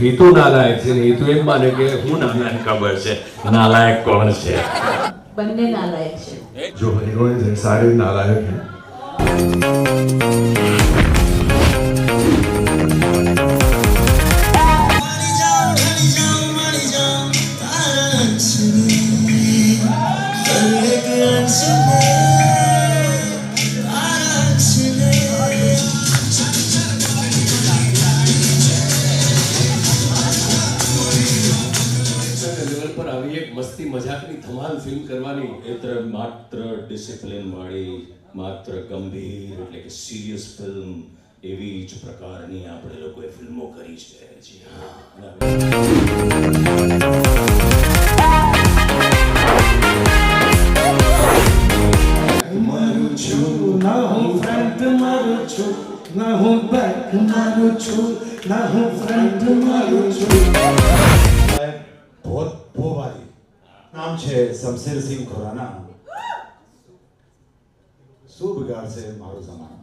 હિતુ નાલાયક છે ને હિતુ એમ માને કે હું નાલાયક. ખબર છે નાલાયક કોણ છે? બંને નાલાયક છે. जो हीरोइन है सारे नालायक हैं. મસ્તી મજાકની ધમાલ ફિલ્મ કરવાની માત્ર ડિસિપ્લિન વાળી માત્ર ગંભીર એટલે કે સિરિયસ ફિલ્મ એવી જ પ્રકારની આપણે લોકોએ ફિલ્મો કરી છે. જી હા, મારું છું ના હું ફ્રન્ટ મારું છું ના હું બેક મારું છું ના હું ફ્રન્ટ મારું છું. बहुत भारी नाम છે શમશેર સિંહ ખુરાના. શું બિગાડશે મારો જમાનો?